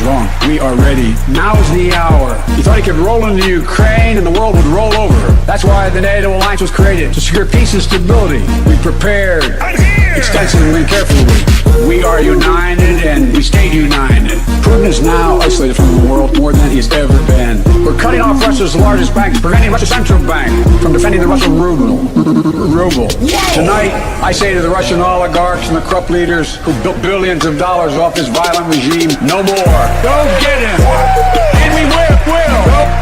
wrong. We are ready. Now's the hour. He thought he could roll into Ukraine and the world would roll over. That's why the NATO alliance was created, to secure peace and stability. We prepared extensively and carefully. We are united and we stayed united. Putin is now isolated from the world more than he's ever been. We're cutting off Russia's largest bank, preventing Russia's central bank from defending the Russian ruble. Tonight, I say to the Russian oligarchs and the corrupt leaders who built billions of dollars off this violent regime, no more. Go get him. And we will.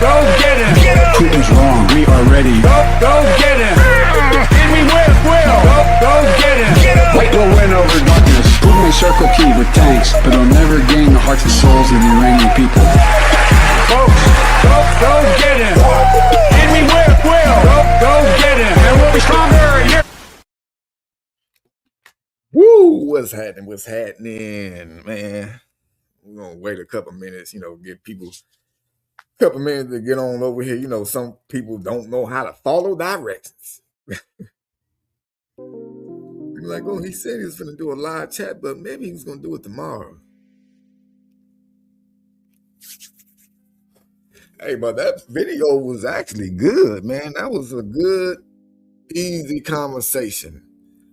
Go get him. Putin's wrong. We are ready. Go get him. And we will. Go get him. Light will win over darkness. Putin may circle Kyiv with tanks, but he'll never gain the hearts and souls of the Iranian people. Folks, go get him. And we will. Go get him. And we'll be stronger. Woo! What's happening, man? We're gonna wait a couple minutes, give people a couple minutes to get on over here. Some people don't know how to follow directions. You're like, oh, he said he was gonna do a live chat, but maybe he was gonna do it tomorrow. Hey, but that video was actually good, man. That was a good, easy conversation.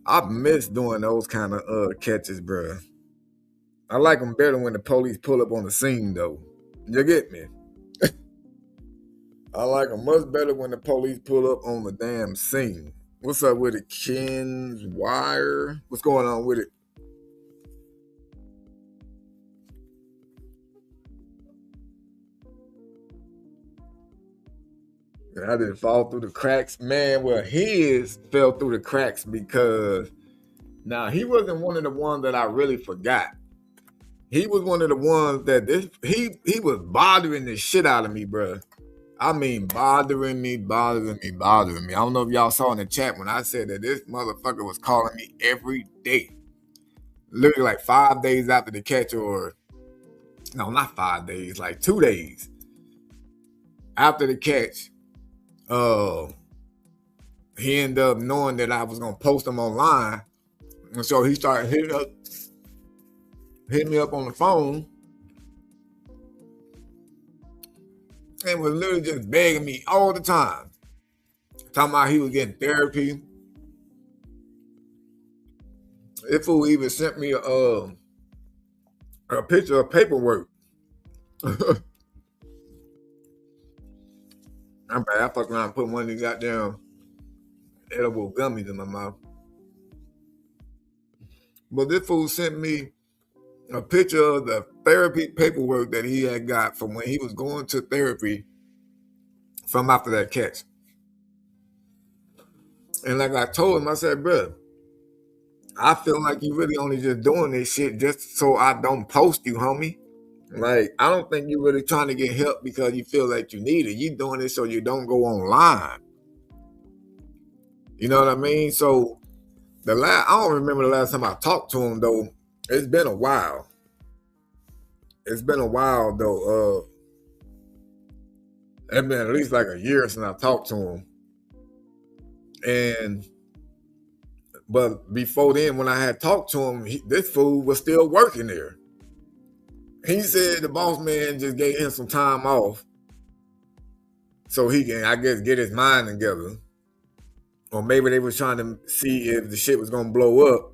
I miss doing those kind of catches, bro. I like them better when the police pull up on the scene, though. You get me? I like them much better when the police pull up on the damn scene. What's up with it, Ken's Wire? What's going on with it? I didn't fall through the cracks. Man, well, his fell through the cracks because now he wasn't one of the ones that I really forgot. He was one of the ones that he was bothering the shit out of me, bro. I mean, bothering me. I don't know if y'all saw in the chat when I said that this motherfucker was calling me every day. Literally like 5 days after the catch, or no, not 5 days, like 2 days after the catch. He ended up knowing that I was gonna post him online, and so he started hitting me up on the phone, and was literally just begging me all the time, talking about he was getting therapy. This fool even sent me a picture of paperwork. I'm bad. I fucked around and put one of these goddamn edible gummies in my mouth. But this fool sent me a picture of the therapy paperwork that he had got from when he was going to therapy from after that catch. And like I told him, I said, bro, I feel like you really only just doing this shit just so I don't post you, homie. Like, I don't think you're really trying to get help because you feel like you need it. You doing it so you don't go online. You know what I mean? So I don't remember the last time I talked to him, though. It's been a while. It's been a while, though. It's been at least like a year since I talked to him. But before then, when I had talked to him, this fool was still working there. He said the boss man just gave him some time off so he can, I guess, get his mind together. Or maybe they were trying to see if the shit was going to blow up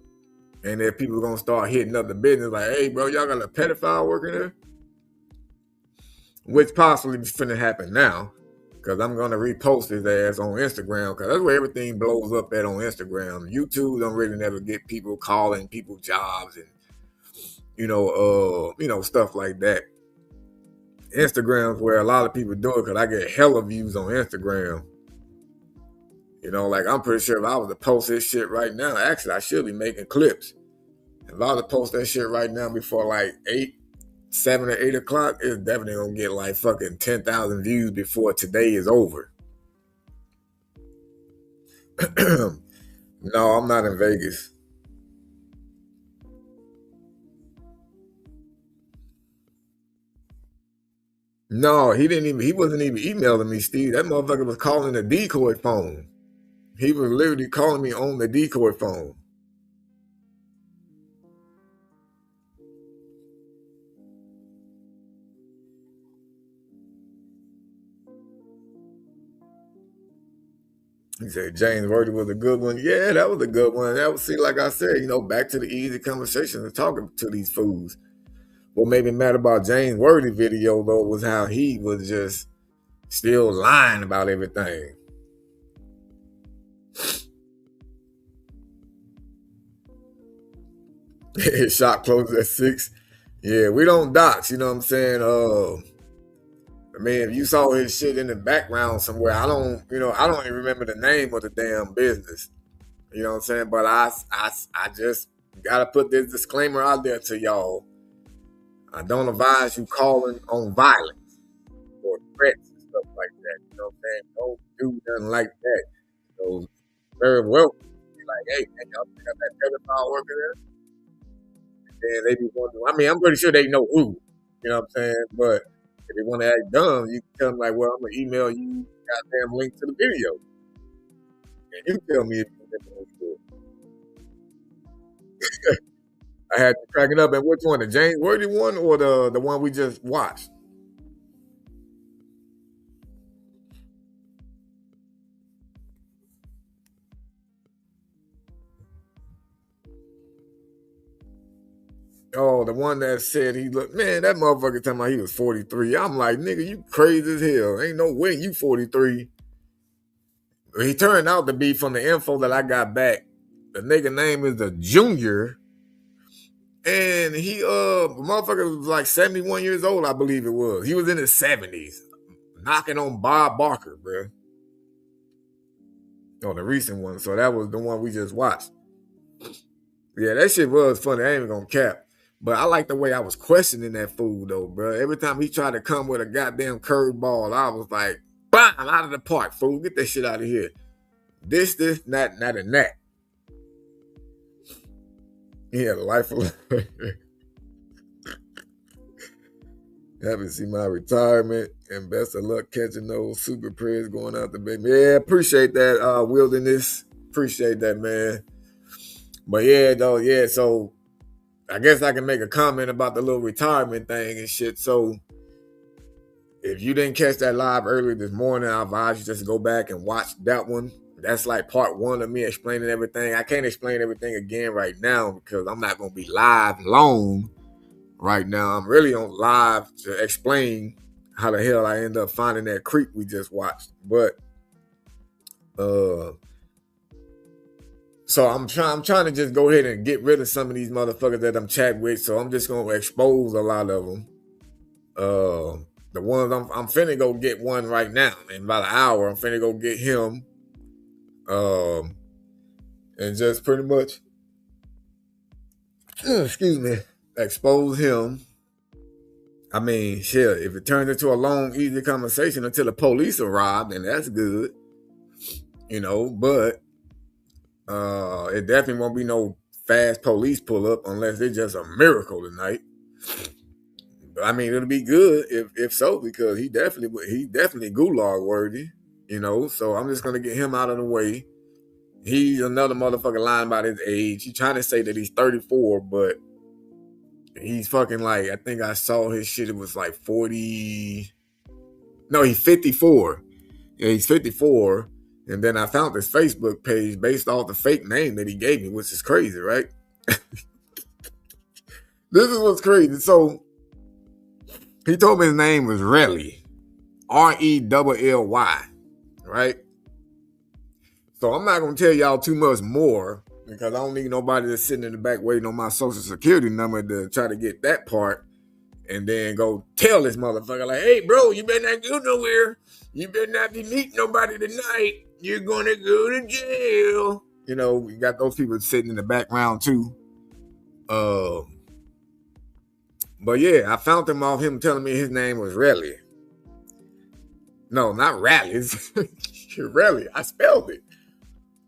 and if people were going to start hitting up the business like, hey, bro, y'all got a pedophile working there? Which possibly is finna happen now, because I'm going to repost his ass on Instagram, because that's where everything blows up at, on Instagram. YouTube don't really never get people calling people jobs and stuff like that. Instagram's where a lot of people do it, because I get hella views on Instagram. Like, I'm pretty sure if I was to post this shit right now, actually, I should be making clips. If I was to post that shit right now before like 7 or 8 o'clock, it's definitely gonna get like fucking 10,000 views before today is over. No, I'm not in Vegas. No, he wasn't even emailing me, Steve. That motherfucker was calling a decoy phone. He was literally calling me on the decoy phone. He said James Worthy was a good one. Yeah, that was a good one. That was, see, like I said, back to the easy conversation of talking to these fools. What made me mad about James Worthy video though was how he was just still lying about everything. Shop closes at 6. Yeah, we don't dox, you know what I'm saying? I mean, if you saw his shit in the background somewhere, I don't even remember the name of the damn business. You know what I'm saying? But I just gotta put this disclaimer out there to y'all. I don't advise you calling on violence or threats and stuff like that. You know what I'm saying? Don't do nothing like that. So very well be like, hey man, y'all got that pedophile working there? And they be wondering. I mean, I'm pretty sure they know who. You know what I'm saying? But if they want to act dumb, you can tell them like, well, I'm gonna email you goddamn link to the video. And you tell me if you think it's good. I had to crack it up. And which one? The James Worthy one or the one we just watched? Oh, the one that said he looked, man, that motherfucker talking about he was 43. I'm like, nigga, you crazy as hell. Ain't no way you 43. He turned out to be, from the info that I got back, the nigga name is the Junior. And he motherfucker was like 71 years old, I believe it was. He was in his 70s. Knocking on Bob Barker, bro. Oh, the recent one. So that was the one we just watched. Yeah, that shit was funny. I ain't even gonna cap. But I like the way I was questioning that fool though, bro. Every time he tried to come with a goddamn curveball, I was like, bam, out of the park, fool. Get that shit out of here. This, not, and that. He had a life of haven't seen my retirement, and best of luck catching those super prayers going out the baby. Yeah, appreciate that, wilderness. Appreciate that, man. But yeah, though, yeah, so I guess I can make a comment about the little retirement thing and shit. So if you didn't catch that live earlier this morning, I advise you just go back and watch that one. That's like part one of me explaining everything. I can't explain everything again right now because I'm not going to be live long right now. I'm really on live to explain how the hell I end up finding that creep we just watched. But so I'm trying to just go ahead and get rid of some of these motherfuckers that I'm chatting with. So I'm just gonna expose a lot of them. The ones I'm finna go get one right now in about an hour. I'm finna go get him. And just pretty much, excuse me, expose him. I mean, shit, if it turns into a long, easy conversation until the police arrive, then that's good. But it definitely won't be no fast police pull up unless it's just a miracle tonight. But I mean, it'll be good if so, because he definitely gulag worthy, So I'm just gonna get him out of the way. He's another motherfucker lying about his age. He's trying to say that he's 34, but he's fucking like, I think I saw his shit. It was like 40. No, he's 54. Yeah, he's 54. And then I found his Facebook page based off the fake name that he gave me, which is crazy, right? This is what's crazy. So he told me his name was Relly. Relly, right? So I'm not going to tell y'all too much more because I don't need nobody that's sitting in the back waiting on my social security number to try to get that part and then go tell this motherfucker like, hey, bro, you better not go nowhere. You better not be meeting nobody tonight. You're going to go to jail. We got those people sitting in the background too. But yeah, I found him off him telling me his name was Relly. No, not Rallies. Relly. I spelled it.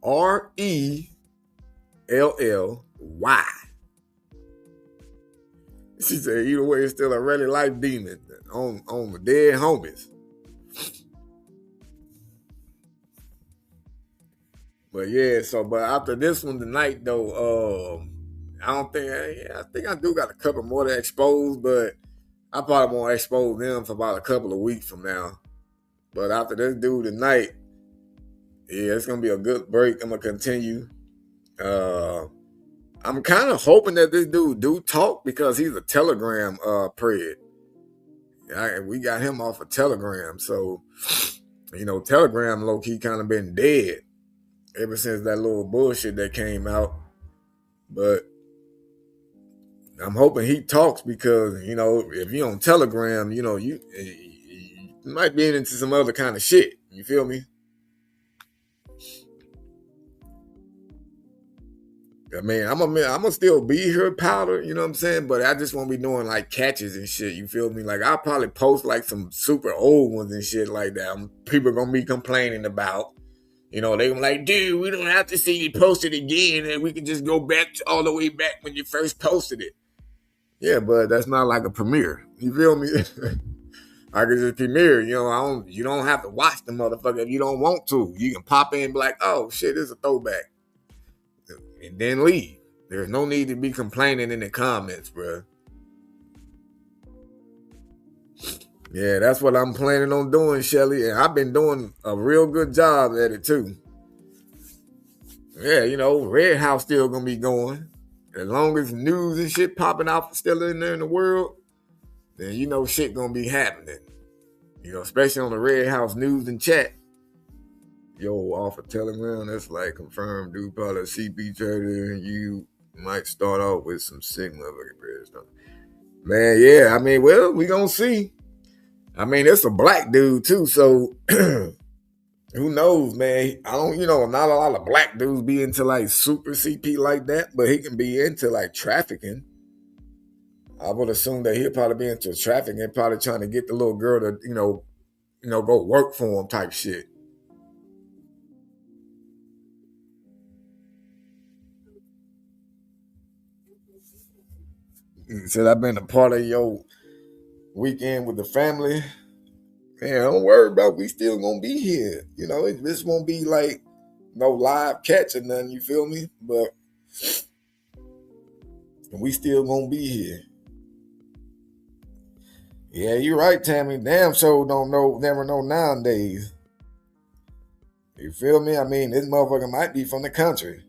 Relly. She said, either way, it's still a Relly life demon on the dead homies. But yeah, but after this one tonight though, I think I do got a couple more to expose, but I probably won't expose them for about a couple of weeks from now. But after this dude tonight, Yeah, it's gonna be a good break. I'm gonna continue. I'm kind of hoping that this dude do talk because he's a Telegram pred. We got him off of Telegram, so Telegram low key kind of been dead ever since that little bullshit that came out. But I'm hoping he talks because if you on Telegram, you might be into some other kind of shit. You feel me? I mean, I'm gonna still be here, powder. You know what I'm saying? But I just won't be doing like catches and shit. You feel me? Like I'll probably post like some super old ones and shit like that. People are gonna be complaining about. They gonna like, dude, we don't have to see you post it again, and we can just go back all the way back when you first posted it. Yeah, but that's not like a premiere. You feel me? I can just premiere. You don't have to watch the motherfucker if you don't want to. You can pop in and be like, oh shit, this is a throwback, and then leave. There's no need to be complaining in the comments, bro. Yeah, that's what I'm planning on doing, Shelly, and I've been doing a real good job at it too. Yeah, Red House still gonna be going. As long as news and shit popping out still in there in the world, then shit gonna be happening. Especially on the Red House news and chat. Yo, off of Telegram, that's like confirmed, dude. Probably a CP trader, and you might start off with some sick motherfucking stuff. Man, yeah, I mean, well, we gonna see. I mean, it's a black dude too, so who knows, man? I don't, not a lot of black dudes be into like super CP like that, but he can be into like trafficking. I would assume that he'll probably be into trafficking, probably trying to get the little girl to, go work for him type shit. He said, I've been a part of your weekend with the family. Man, don't worry about it. We still gonna be here. This won't be like no live catch or nothing, you feel me? But we still gonna be here. Yeah, you're right, Tammy. Damn sure never know nowadays. You feel me? I mean, this motherfucker might be from the country.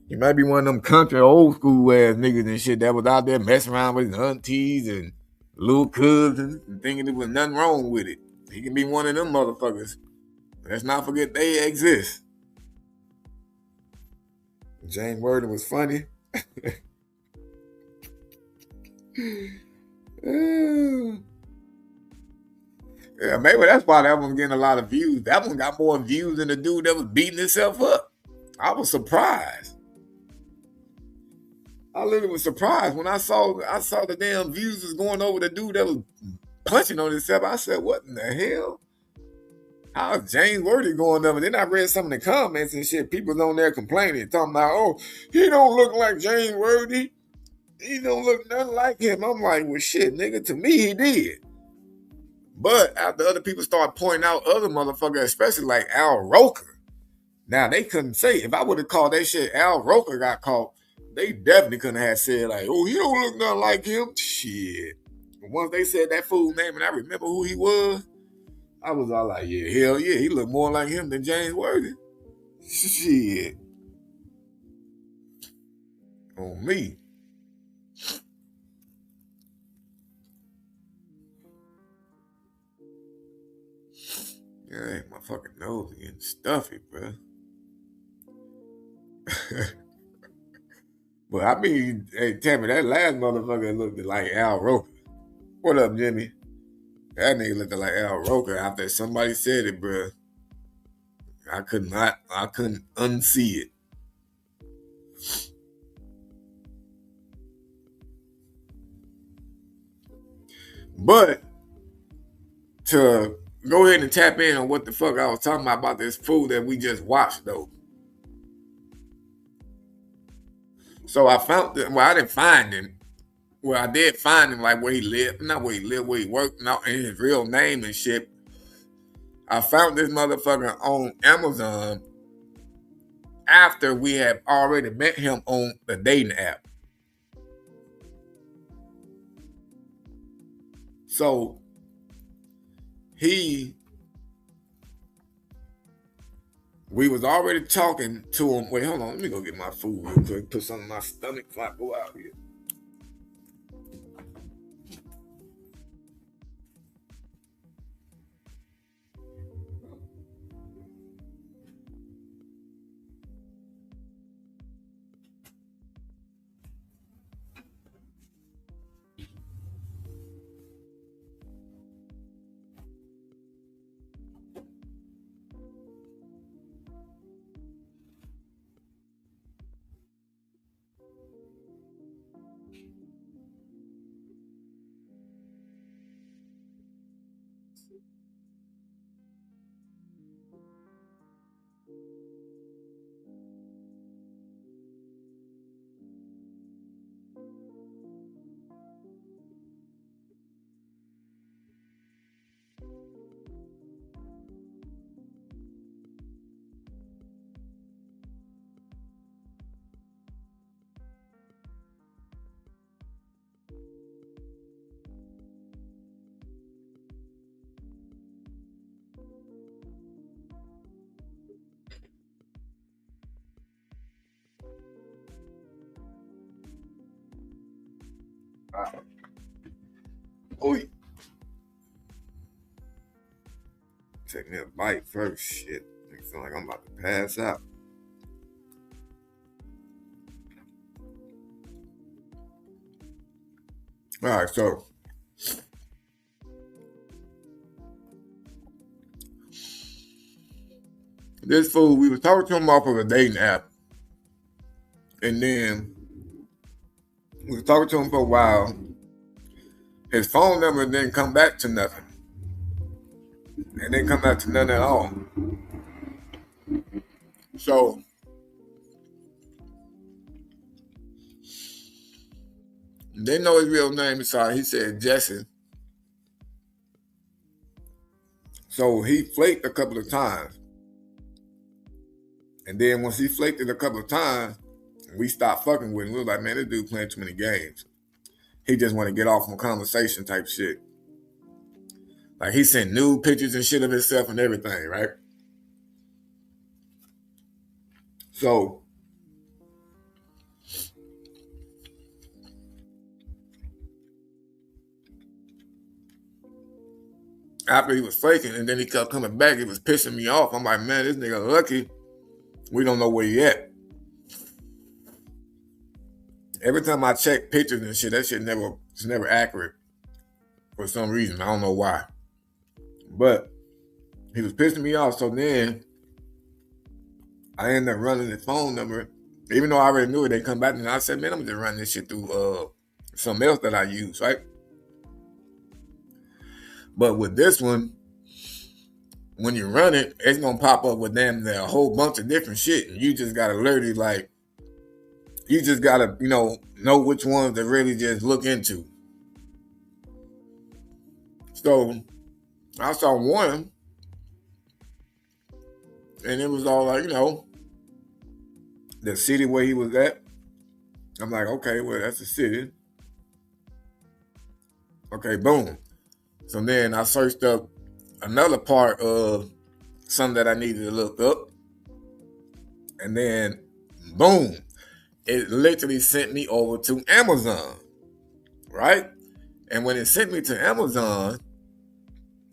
He might be one of them country old school ass niggas and shit that was out there messing around with his aunties and little cousins and thinking there was nothing wrong with it. He can be one of them motherfuckers. Let's not forget they exist. James Worthy was funny. Yeah, maybe that's why that one's getting a lot of views. That one got more views than the dude that was beating himself up. I was surprised. I literally was surprised when I saw the damn views was going over the dude that was punching on himself. I said, what in the hell? How's James Worthy going up? And then I read some of the comments and shit. People on there complaining, talking about, oh, he don't look like James Worthy. He don't look nothing like him. I'm like, well, shit, nigga, to me, he did. But after other people start pointing out other motherfuckers, especially like Al Roker, now they couldn't say, if I would have called that shit Al Roker got caught, they definitely couldn't have said like, oh, he don't look nothing like him. Shit. But once they said that fool name and I remember who he was, I was all like, yeah, hell yeah, he looked more like him than James Worthy. Shit. On me. Yeah, my fucking nose is getting stuffy, bro. But I mean, hey, Tammy, that last motherfucker looked like Al Roker. What up, Jimmy? That nigga looked like Al Roker after somebody said it, bro. I couldn't unsee it. But to go ahead and tap in on what the fuck I was talking about this fool that we just watched, though. So I found that, well, I didn't find him. Well, I did find him, like where he lived, not where he lived, where he worked, not in his real name and shit. I found this motherfucker on Amazon after we had already met him on the dating app. So he we was already talking to him. Wait, hold on. Let me go get my food real quick. Put something in my stomach before I go out here. Oh, take me a bite first. Shit, I feel like I'm about to pass out. All right, so this fool, we was talking to him off of a dating app, and then we was talking to him for a while. His phone number didn't come back to nothing. It didn't come back to nothing at all. So they know his real name. So he said Jesse. So he flaked a couple of times. And then once he flaked it a couple of times, we stopped fucking with him. We was like, man, this dude playing too many games. He just want to get off from conversation type shit. Like he sent nude pictures and shit of himself and everything, right? So after he was faking and then he kept coming back, it was pissing me off. I'm like, man, this nigga lucky. We don't know where he at. Every time I check pictures and shit, that shit it's never accurate for some reason. I don't know why. But he was pissing me off. So then I ended up running his phone number. Even though I already knew it, they come back and I said, man, I'm just running this shit through something else that I use, right? But with this one, when you run it, it's gonna pop up with damn near a whole bunch of different shit. And you just gotta literally you just gotta, know which ones to really just look into. So I saw one, and it was all like, the city where he was at. I'm like, okay, well, that's the city. Okay, boom. So then I searched up another part of something that I needed to look up. And then, boom, it literally sent me over to Amazon, right? And when it sent me to Amazon,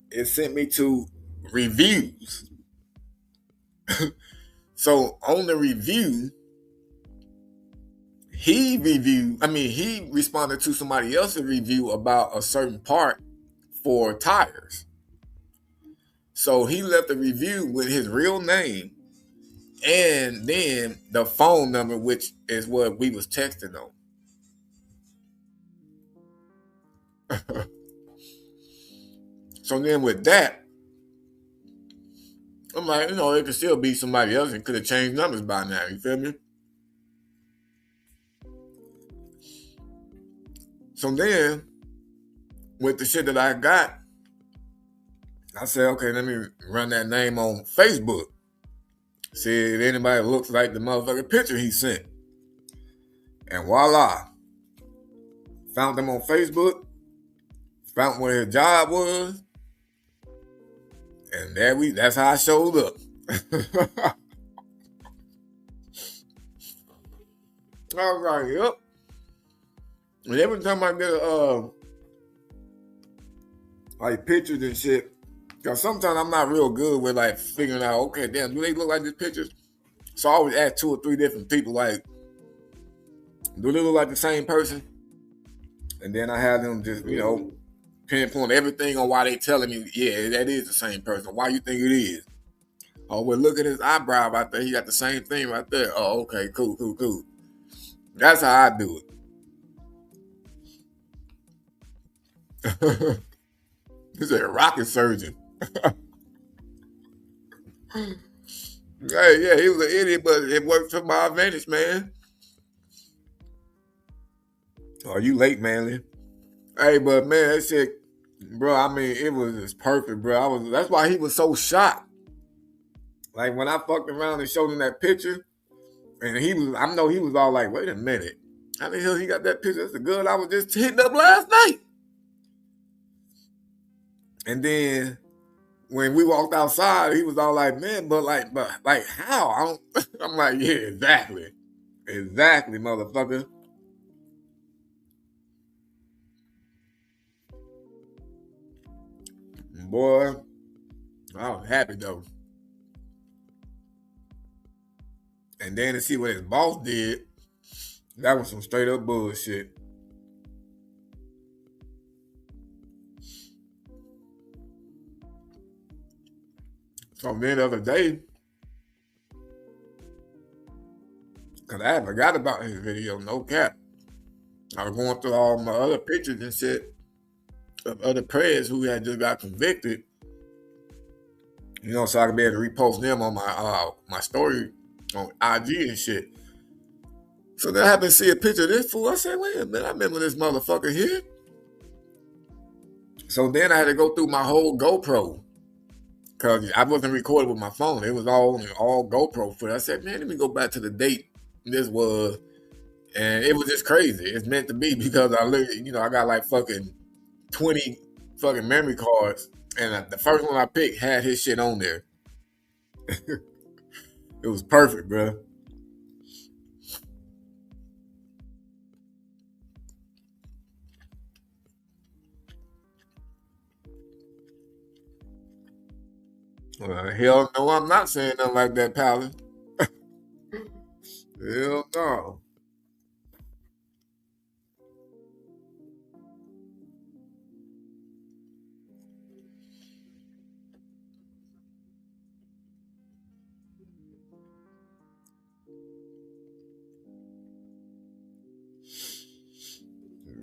it sent me to reviews. So on the review, he responded to somebody else's review about a certain part for tires. So he left a review with his real name and then the phone number, which is what we was texting on. So then with that, I'm like, it could still be somebody else and could have changed numbers by now. You feel me? So then, with the shit that I got, I said, okay, let me run that name on Facebook. See if anybody looks like the motherfucking picture he sent. And voila. Found him on Facebook. Found where his job was. And that's how I showed up. I was like, yep. And every time I get like pictures and shit, because sometimes I'm not real good with like figuring out, okay, damn, do they look like these pictures? So I always ask 2 or 3 different people, like, do they look like the same person? And then I have them just, pinpoint everything on why they telling me, yeah, that is the same person. Why you think it is? Oh, well, look at his eyebrow right there. He got the same thing right there. Oh, okay, cool. That's how I do it. He's a rocket surgeon. Hey, yeah, he was an idiot, but it worked to my advantage, man. Oh, you late, Manly? Hey, but man, that shit, bro. I mean, it was just perfect, bro. That's why he was so shocked. Like when I fucked around and showed him that picture, and I know he was all like, "Wait a minute, how the hell he got that picture? That's the girl I was just hitting up last night." And then when we walked outside, he was all like, "Man, but how?" I'm like, "Yeah, exactly, motherfucker." Boy, I was happy though. And then to see what his boss did, that was some straight up bullshit. So then the other day, because I had forgot about his video, no cap. I was going through all my other pictures and shit of other players who had just got convicted, so I could be able to repost them on my story on IG and shit. So then I happened to see a picture of this fool. I said, wait a minute, I remember this motherfucker here. So then I had to go through my whole GoPro because I wasn't recording with my phone. It was all GoPro footage. I said, man, let me go back to the date this was. And it was just crazy. It's meant to be because I literally, I got like fucking 20 fucking memory cards. And the first one I picked had his shit on there. It was perfect, bro. Hell no, I'm not saying nothing like that, pal. Hell no.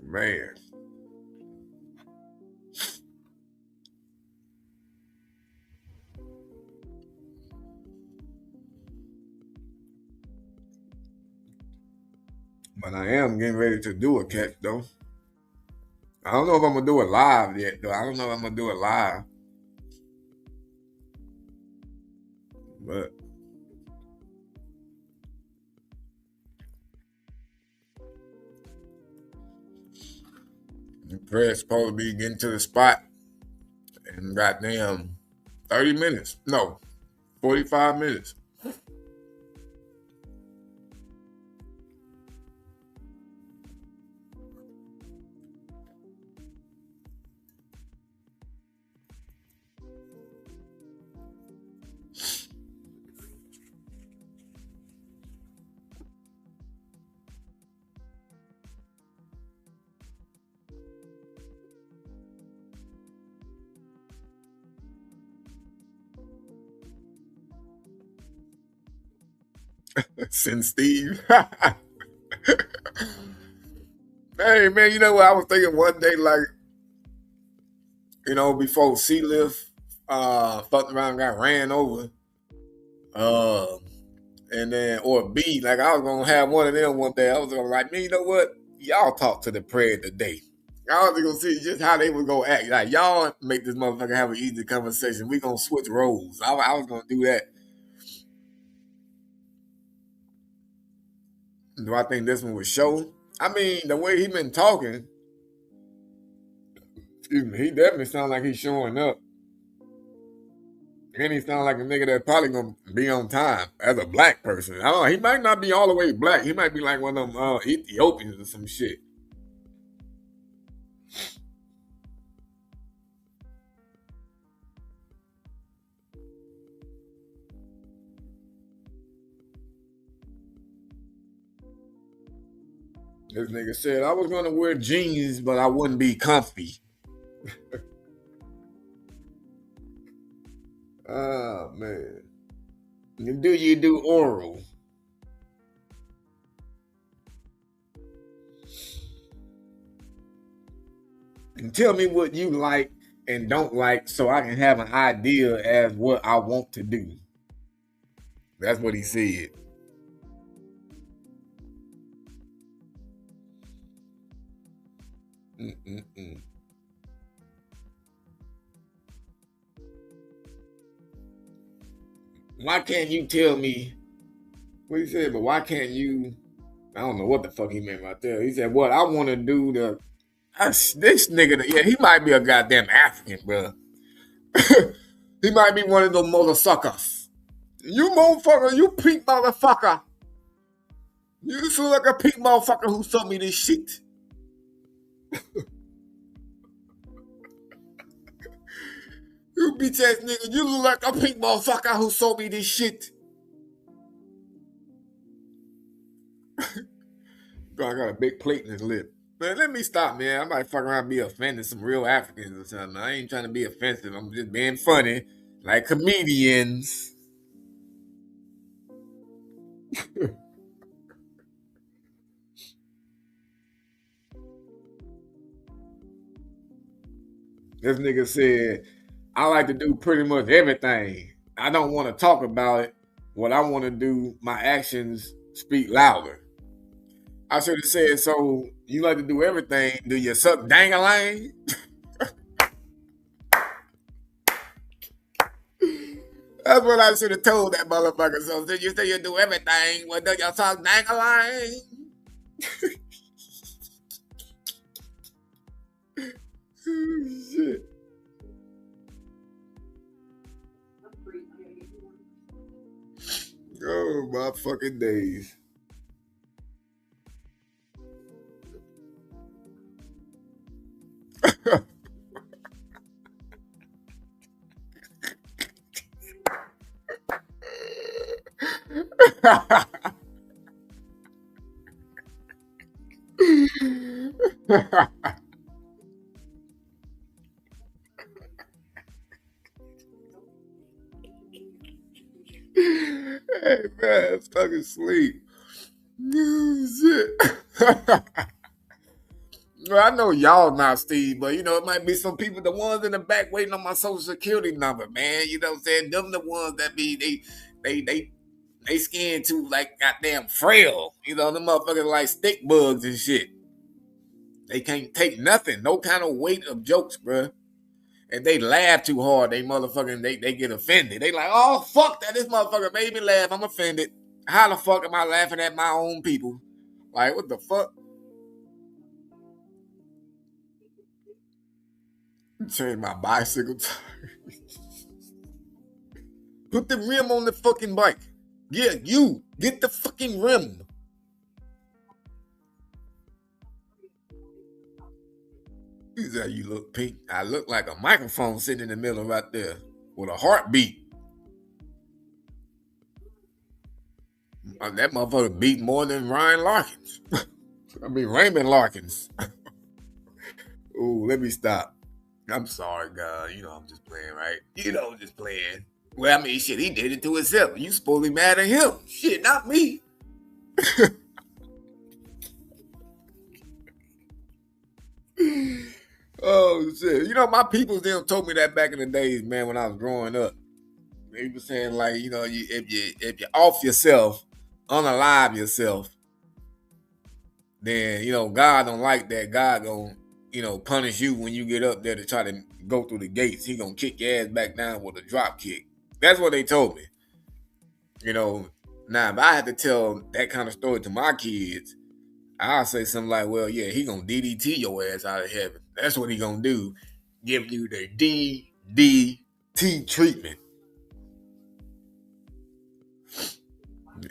Man. But I am getting ready to do a catch though. I don't know if I'm gonna do it live yet though. I don't know if I'm gonna do it live. But the press supposed to be getting to the spot in goddamn 30 minutes. No, 45 minutes. Send Steve. Hey man, you know what I was thinking one day, like, before C-Lift fucked around and got ran over. Uh and then or B, like I was gonna have one of them one day. I was gonna like, man, you know what? Y'all talk to the prayer today. I was gonna see just how they was gonna act. Like y'all make this motherfucker have an easy conversation. We gonna switch roles. I was gonna do that. Do I think this one was show? I mean, the way he been talking, excuse me, he definitely sound like he's showing up. And he sound like a nigga that's probably gonna be on time as a black person. I don't know. He might not be all the way black. He might be like one of them Ethiopians or some shit. This nigga said I was gonna wear jeans, but I wouldn't be comfy. Oh man. You do oral? And tell me what you like and don't like so I can have an idea as what I want to do. That's what he said. Mm-mm-mm. Why can't you tell me what he said? But why can't you? I don't know what the fuck he meant right there. He said, "What I want to do to this nigga. Yeah, he might be a goddamn African, bro. He might be one of those mother suckers. You motherfucker, you pink motherfucker. You feel like a pink motherfucker who sold me this shit. You bitch ass nigga, you look like a pink motherfucker who sold me this shit." God got a big plate in his lip. Man, let me stop, man. I might fuck around and be offending some real Africans or something. I ain't trying to be offensive. I'm just being funny, like comedians. This nigga said, I like to do pretty much everything. I don't want to talk about it. What I want to do, my actions speak louder. I should have said, so you like to do everything. Do you suck dang-a-lang? That's what I should have told that motherfucker. So did you say you do everything? Well, do you suck dang-a-lang? Shit. Oh, my fucking days. Hey man, it's fucking sleep. Shit. Well, I know y'all not Steve, but you know, it might be some people, the ones in the back waiting on my social security number, man. You know what I'm saying? Them the ones that be they skin too like goddamn frail. You know, them motherfuckers like stick bugs and shit. They can't take nothing, no kind of weight of jokes, bruh. If they laugh too hard, they get offended. They like, oh fuck that, this motherfucker made me laugh. I'm offended. How the fuck am I laughing at my own people? Like, what the fuck? Change my bicycle tires. Put the rim on the fucking bike. Yeah, you get the fucking rim. He said, you look pink. I look like a microphone sitting in the middle right there with a heartbeat. That motherfucker beat more than Ryan Larkins. I mean, Raymond Larkins. Ooh, let me stop. I'm sorry, God. You know I'm just playing, right? You know I'm just playing. Well, I mean, shit, he did it to himself. You supposed to be mad at him. Shit, not me. Oh shit! You know my peoples them told me that back in the days, man. When I was growing up, they were saying like, you know, if you off yourself, unalive yourself, then you know God don't like that. God gonna punish you when you get up there to try to go through the gates. He gonna kick your ass back down with a drop kick. That's what they told me. You know, now if I had to tell that kind of story to my kids, I'll say something like, well, yeah, he gonna DDT your ass out of heaven. That's what he gonna do. Give you the DDT treatment.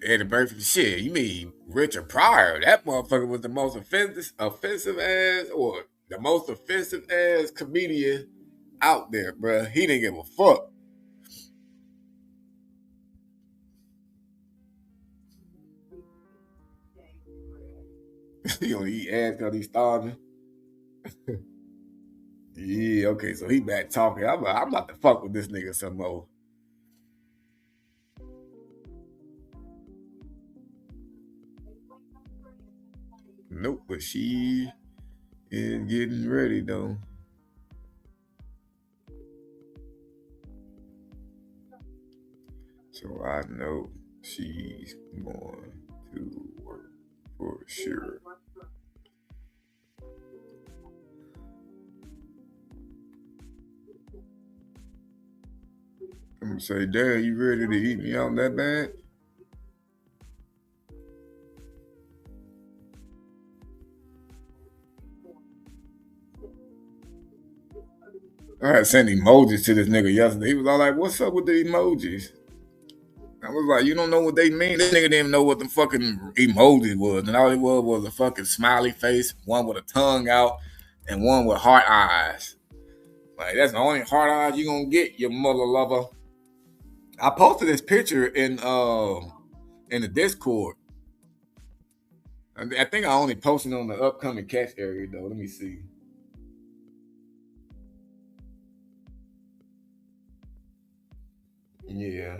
Eddie Murphy, shit. You mean Richard Pryor? That motherfucker was the most offensive ass, or the most offensive ass comedian out there, bruh. He didn't give a fuck. He only eat ass because he's starving. Yeah, okay, so he back talking. I'm about to fuck with this nigga some more. Nope, but she is getting ready though. So I know she's going to work for sure. I'm gonna say, Dad, you ready to eat me out that bad? I had sent emojis to this nigga yesterday. He was all like, "What's up with the emojis?" I was like, "You don't know what they mean." This nigga didn't even know what the fucking emojis was, and all it was a fucking smiley face, one with a tongue out, and one with heart eyes. Like that's the only heart eyes you gonna get, you mother lover. I posted this picture in the Discord. I think I only posted on the upcoming catch area though. Let me see. Yeah.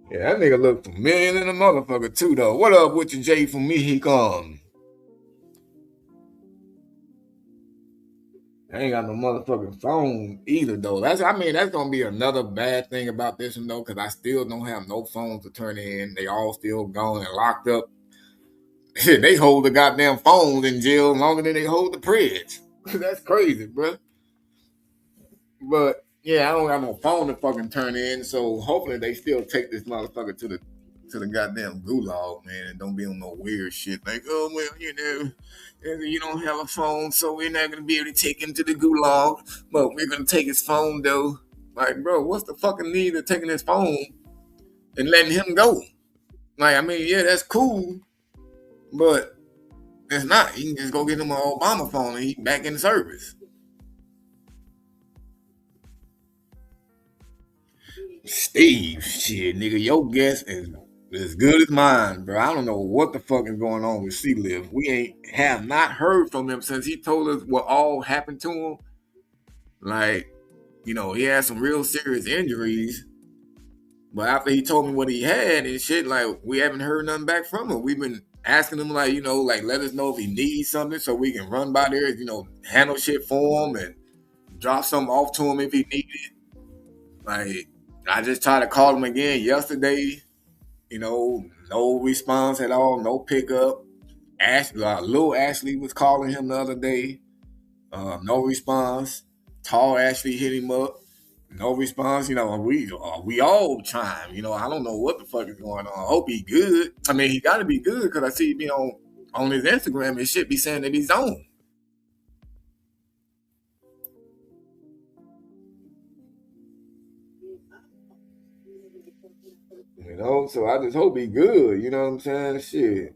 Yeah, that nigga look familiar than a motherfucker too though. What up with you, Jay from Mexico? I ain't got no motherfucking phone either though. That's gonna be another bad thing about this one though, because I still don't have no phones to turn in. They all still gone and locked up. Shit, they hold the goddamn phones in jail longer than they hold the preds. That's crazy, bro. But yeah, I don't got no phone to fucking turn in, so hopefully they still take this motherfucker to the goddamn gulag, man, and don't be on no weird shit like, oh well, you don't have a phone, so we're not gonna be able to take him to the gulag, but we're gonna take his phone though. Like, bro, what's the fucking need of taking his phone and letting him go? Like, I mean, yeah, that's cool, but it's not. He can just go get him an Obama phone and he back in service. Steve, shit, nigga, your guess is as good as mine, bro. I don't know what the fuck is going on with C Liv. We ain't have not heard from him since he told us what all happened to him. Like, he had some real serious injuries. But after he told me what he had and shit, like, we haven't heard nothing back from him. We've been asking him, like, like, let us know if he needs something so we can run by there, handle shit for him and drop something off to him if he needed it. Like, I just tried to call him again yesterday. No response at all, no pickup. Lil Ashley was calling him the other day. No response. Tall Ashley hit him up. No response. We all trying. I don't know what the fuck is going on. I hope he good. I mean, he got to be good because I see on his Instagram and shit be saying that he's on. So I just hope he good. You know what I'm saying? Shit.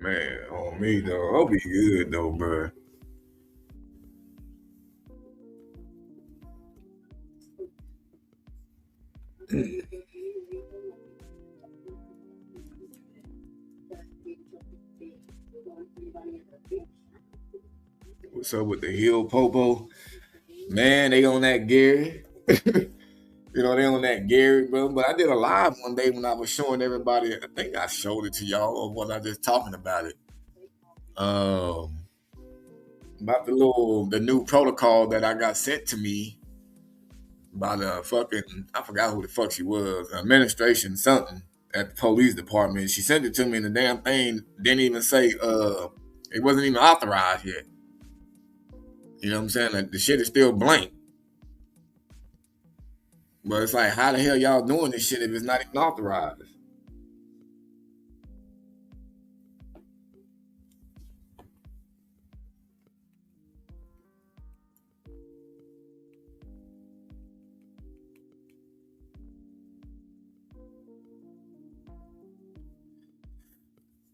Man, on me though. I'll be good though, bro. What's up with the heel popo? Man, they on that Gary. They on that Gary, bro. But I did a live one day when I was showing everybody. I think I showed it to y'all, or was I just talking about it? Um, about the new protocol that I got sent to me by the fucking, I forgot who the fuck she was, administration something at the police department. She sent it to me, and the damn thing didn't even say it wasn't even authorized yet. You know what I'm saying? Like, the shit is still blank. But it's like, how the hell y'all doing this shit if it's not even authorized?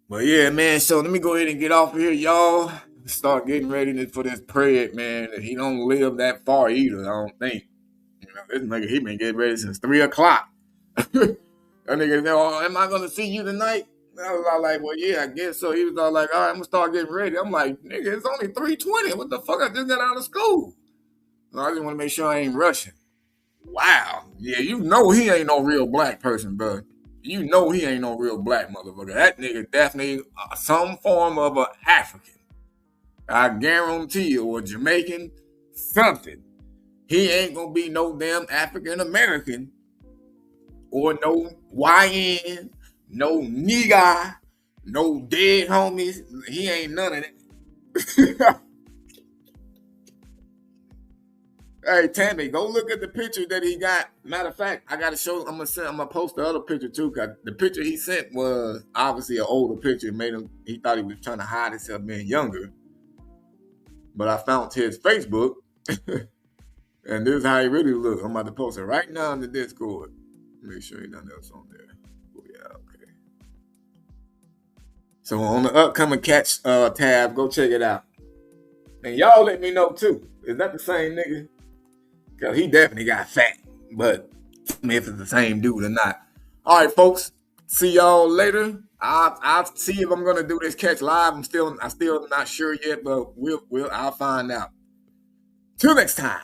But yeah, man, so let me go ahead and get off of here, y'all. Start getting ready for this Pred, man. He don't live that far either, I don't think. You know, this nigga, he been getting ready since 3 o'clock. That nigga said, oh, am I gonna see you tonight? I was all like, well, yeah, I guess so. He was all like, all right, I'm gonna start getting ready. I'm like, nigga, it's only 3:20. What the fuck? I just got out of school. So I just want to make sure I ain't rushing. Wow. Yeah, you know he ain't no real black person, bro. You know he ain't no real black motherfucker. That nigga definitely some form of an African. I guarantee you, or Jamaican, something. He ain't gonna be no damn African American or no YN, no nigga, no dead homies. He ain't none of that. Hey Tammy, go look at the picture that he got. Matter of fact, I gotta show. I'm gonna post the other picture too. Cause the picture he sent was obviously an older picture. It made him. He thought he was trying to hide himself being younger. But I found his Facebook, and this is how he really looks. I'm about to post it right now in the Discord. Make sure ain't nothing else on there. Oh yeah, okay. So on the upcoming catch tab, go check it out. And y'all let me know too. Is that the same nigga? Cause he definitely got fat, but if it's the same dude or not. All right, folks. See y'all later. I'll see if I'm gonna do this catch live. I'm still not sure yet, but I'll find out. Till next time.